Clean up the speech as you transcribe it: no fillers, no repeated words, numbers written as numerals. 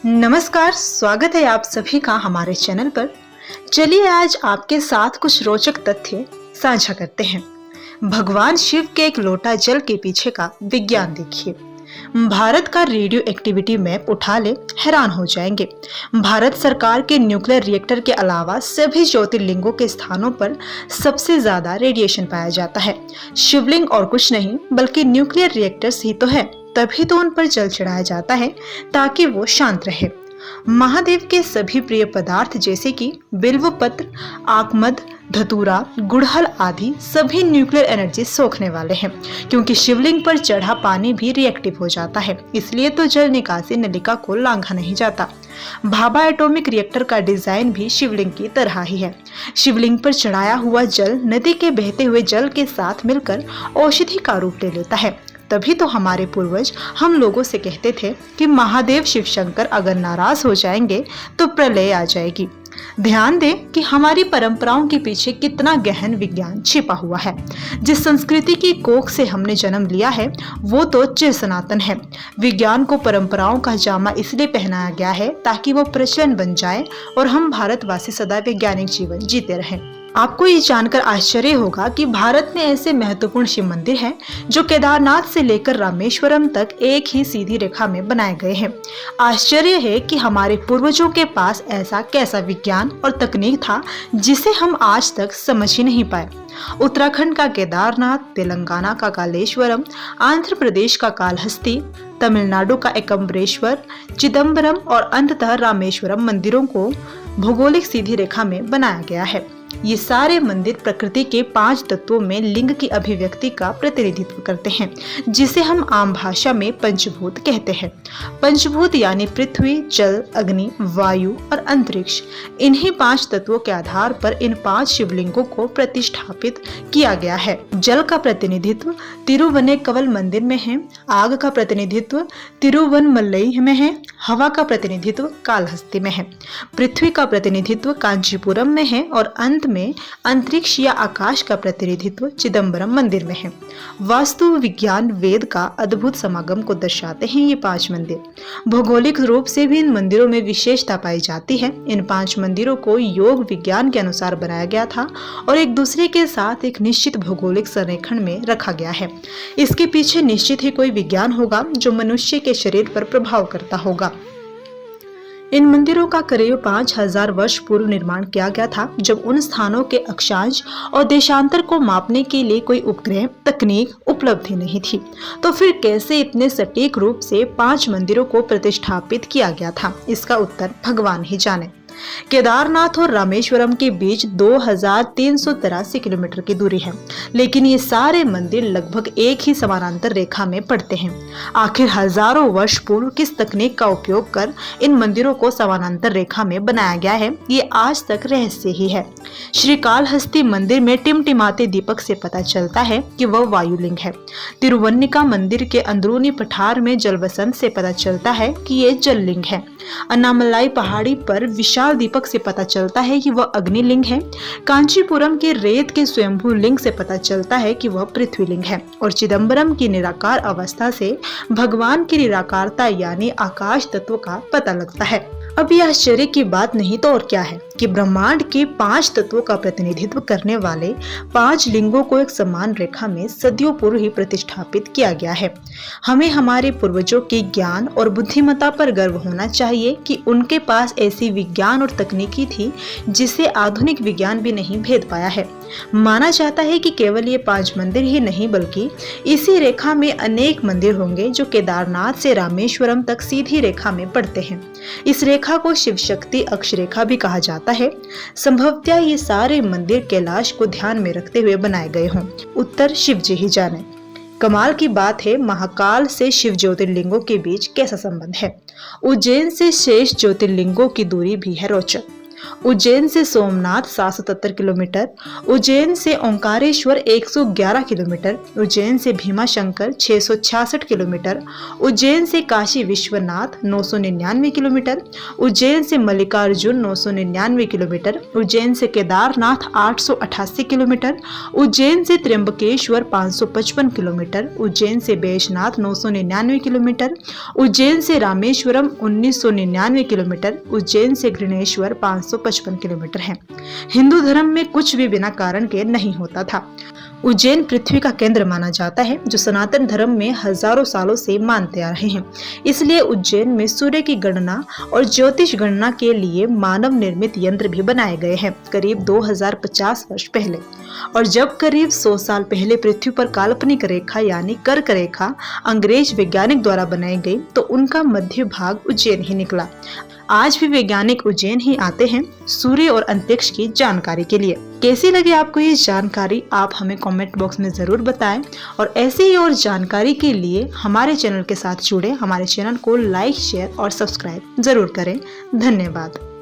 नमस्कार, स्वागत है आप सभी का हमारे चैनल पर। चलिए आज आपके साथ कुछ रोचक तथ्य साझा करते हैं। भगवान शिव के एक लोटा जल के पीछे का विज्ञान देखिए। भारत का रेडियो एक्टिविटी मैप उठा ले, हैरान हो जाएंगे। भारत सरकार के न्यूक्लियर रिएक्टर के अलावा सभी ज्योतिर्लिंगों के स्थानों पर सबसे ज्यादा रेडिएशन पाया जाता है। शिवलिंग और कुछ नहीं बल्कि न्यूक्लियर रिएक्टर्स ही तो है, तभी तो उन पर जल चढ़ाया जाता है ताकि वो शांत रहे। महादेव के सभी प्रिय पदार्थ जैसे कि बिल्व पत्र, आकमद, धतूरा, गुड़हल आदि सभी न्यूक्लियर एनर्जी सोखने वाले हैं, क्योंकि शिवलिंग पर चढ़ा पानी भी रिएक्टिव हो जाता है। इसलिए तो जल निकासी नलिका को लांघा नहीं जाता। भाभा एटॉमिक रिएक्टर का डिजाइन भी शिवलिंग की तरह ही है। शिवलिंग पर चढ़ाया हुआ जल नदी के बहते हुए जल के साथ मिलकर औषधि का रूप ले लेता है। तभी तो हमारे पूर्वज हम लोगों से कहते थे कि महादेव शिव शंकर अगर नाराज हो जाएंगे तो प्रलय आ जाएगी। ध्यान दें कि हमारी परंपराओं के पीछे कितना गहन विज्ञान छिपा हुआ है। जिस संस्कृति की कोख से हमने जन्म लिया है वो तो चिर सनातन है। विज्ञान को परंपराओं का जामा इसलिए पहनाया गया है ताकि वो प्रचलन बन जाए और हम भारतवासी सदा वैज्ञानिक जीवन जीते रहें। आपको ये जानकर आश्चर्य होगा कि भारत में ऐसे महत्वपूर्ण शिव मंदिर हैं जो केदारनाथ से लेकर रामेश्वरम तक एक ही सीधी रेखा में बनाए गए हैं। आश्चर्य है कि हमारे पूर्वजों के पास ऐसा कैसा विज्ञान और तकनीक था जिसे हम आज तक समझ ही नहीं पाए। उत्तराखंड का केदारनाथ, तेलंगाना का कालेश्वरम, आंध्र प्रदेश का कालहस्ती, तमिलनाडु का एकम्बरेश्वर, चिदम्बरम और अंततः रामेश्वरम मंदिरों को भौगोलिक सीधी रेखा में बनाया गया है। ये सारे मंदिर प्रकृति के 5 तत्वों में लिंग की अभिव्यक्ति का प्रतिनिधित्व करते हैं, जिसे हम आम भाषा में पंचभूत कहते हैं। पंचभूत यानी पृथ्वी, जल, अग्नि, वायु और अंतरिक्ष। इन्हीं 5 तत्वों के आधार पर इन 5 शिवलिंगों को प्रतिष्ठापित किया गया है। जल का प्रतिनिधित्व तिरुवनेकवल मंदिर में है, आग का प्रतिनिधित्व तिरुवनमलई में है, हवा का प्रतिनिधित्व कालहस्ती में है, पृथ्वी का प्रतिनिधित्व कांचीपुरम में है और अंत में अंतरिक्ष या आकाश का प्रतिनिधित्व चिदम्बरम मंदिर में है। वास्तु विज्ञान वेद का अद्भुत समागम को दर्शाते हैं ये 5 मंदिर। भौगोलिक रूप से भी इन मंदिरों में विशेषता पाई जाती है। इन 5 मंदिरों को योग विज्ञान के अनुसार बनाया गया था और एक दूसरे के साथ एक निश्चित भौगोलिक संरेखण में रखा गया है। इसके पीछे निश्चित ही कोई विज्ञान होगा जो मनुष्य के शरीर पर प्रभाव करता होगा। इन मंदिरों का करीब 5000 वर्ष पूर्व निर्माण किया गया था, जब उन स्थानों के अक्षांश और देशांतर को मापने के लिए कोई उपग्रह तकनीक उपलब्ध ही नहीं थी। तो फिर कैसे इतने सटीक रूप से 5 मंदिरों को प्रतिष्ठापित किया गया था? इसका उत्तर भगवान ही जाने। केदारनाथ और रामेश्वरम के बीच 2383 किलोमीटर की दूरी है, लेकिन ये सारे मंदिर लगभग एक ही समानांतर रेखा में पड़ते हैं। आखिर हजारों वर्ष पूर्व किस तकनीक का उपयोग कर इन मंदिरों को समानांतर रेखा में बनाया गया है, ये आज तक रहस्य ही है। श्री कालहस्ती मंदिर में टिमटिमाते दीपक से पता चलता है कि वह वायुलिंग है। तिरुवन्निका मंदिर के अंदरूनी पठार में जलवसंत से पता चलता है कि ये जललिंग है। अन्नामलाई पहाड़ी पर विशाल दीपक से पता चलता है कि वह अग्निलिंग है। कांचीपुरम के रेत के स्वयंभू लिंग से पता चलता है कि वह पृथ्वीलिंग है और चिदम्बरम की निराकार अवस्था से भगवान की निराकारता यानी आकाश तत्व का पता लगता है। अब यह आश्चर्य की बात नहीं तो और क्या है कि ब्रह्मांड के 5 तत्वों का प्रतिनिधित्व करने वाले 5 लिंगों को एक समान रेखा में सदियों पूर्व ही प्रतिष्ठापित किया गया है। हमें हमारे पूर्वजों के ज्ञान और बुद्धिमत्ता पर गर्व होना चाहिए कि उनके पास ऐसी विज्ञान और तकनीकी थी जिसे आधुनिक विज्ञान भी नहीं भेद पाया है। माना जाता है कि केवल ये 5 मंदिर ही नहीं बल्कि इसी रेखा में अनेक मंदिर होंगे जो केदारनाथ से रामेश्वरम तक सीधी रेखा में पड़ते हैं। इस रेखा को शिव शक्ति अक्ष रेखा भी कहा जाता है। संभवतः ये सारे मंदिर कैलाश को ध्यान में रखते हुए बनाए गए हों। उत्तर शिव जी ही जाने। कमाल की बात है, महाकाल से शिव ज्योतिर्लिंगों के बीच कैसा संबंध है। उज्जैन से शेष ज्योतिर्लिंगों की दूरी भी है रोचक। उज्जैन से सोमनाथ 777 किलोमीटर, उज्जैन से ओंकारेश्वर 111 किलोमीटर, उज्जैन से भीमाशंकर 666 किलोमीटर, उज्जैन से काशी विश्वनाथ 999 किलोमीटर, उज्जैन से मल्लिकार्जुन 999 किलोमीटर, उज्जैन से केदारनाथ 888 किलोमीटर, उज्जैन से त्र्यंबकेश्वर 555 किलोमीटर, उज्जैन से बैजनाथ 999 किलोमीटर, उज्जैन से रामेश्वरम 1999 किलोमीटर, उज्जैन से घृणेश्वर 555 किलोमीटर है। हिंदू धर्म में कुछ भी बिना कारण के नहीं होता था। उज्जैन पृथ्वी का केंद्र माना जाता है, जो सनातन धर्म में हजारों सालों से मानते आ रहे हैं। इसलिए उज्जैन में सूर्य की गणना और ज्योतिष गणना के लिए मानव निर्मित यंत्र भी बनाए गए हैं, करीब 2050 वर्ष पहले। और जब करीब 100 साल पहले पृथ्वी पर काल्पनिक रेखा यानी कर्क रेखा अंग्रेज वैज्ञानिक द्वारा बनाई गई, तो उनका मध्य भाग उज्जैन ही निकला। आज भी वैज्ञानिक उज्जैन ही आते हैं सूर्य और अंतरिक्ष की जानकारी के लिए। कैसी लगी आपको ये जानकारी, आप हमें कमेंट बॉक्स में जरूर बताएं। और ऐसे ही और जानकारी के लिए हमारे चैनल के साथ जुड़े, हमारे चैनल को लाइक, शेयर और सब्सक्राइब जरूर करें। धन्यवाद।